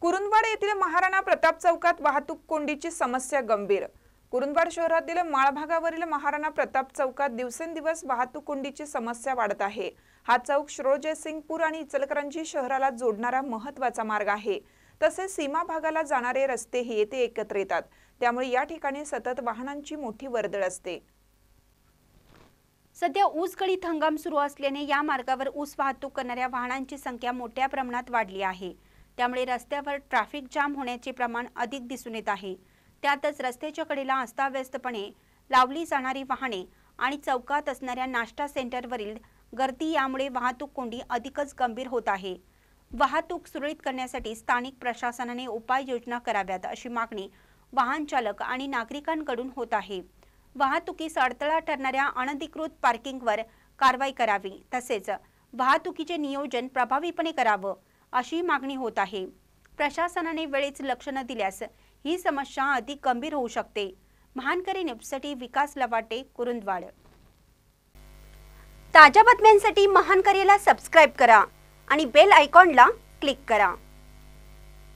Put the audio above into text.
कुरुंदवाड येथील महाराणा प्रताप चौकात वाहतूक कोंडीची समस्या गंभीर। कुरुंदवाड शहरातील माळ भागावरील महाराणा प्रताप चौकात दिवसेंदिवस वाहतूक कोंडीची समस्या वाढत आहे। हा चौक श्रोजयसिंगपूर आणि इचलकरंजी शहराला जोडणारा महत्त्वाचा मार्ग आहे। तसेच सीमा भागाला जाणारे रस्तेही येथे एकत्र येतात, त्यामुळे या ठिकाणी सतत वाहनांची मोठी वर्दळ असते। सध्या ऊस गळीत हंगाम सुरू असल्याने या मार्गावर ऊस वाहतूक करणाऱ्या वाहनांची संख्या मोठ्या प्रमाणात वाढली आहे। त्यामुळे रस्त्यावर ट्रॅफिक जाम होण्याचे प्रमाण अधिक दिसून येत आहे। त्यातच रस्त्याच्या कडेला अस्ताव्यस्तपणे लावली जाणारी वाहने आणि चौकात असणाऱ्या नाश्ता सेंटरवरील गर्दी यामुळे वाहतूक कोंडी अधिकच गंभीर होत आहे। वाहतूक सुरळीत करण्यासाठी स्थानिक प्रशासनाने उपाययोजना कराव्यात अशी मागणी वाहन चालक आणि नागरिकांकडून होत आहे। वाहतुकीस अडथळा ठरणाऱ्या अनधिकृत पार्किंगवर कारवाई करावी, तसेच वाहतुकीचे नियोजन प्रभावीपणे करावं अशी मागणी होत आहे। प्रशासनाने वेळेच लक्ष न दिल्यास ही समस्या अधिक गंभीर होऊ शकते। महानकरी न्यूजसाठी विकास लवाटे, कुरुंदवाड। ताज्या बातम्यांसाठी महानकरीला सबस्क्राइब करा आणि बेल आयकॉनला क्लिक करा।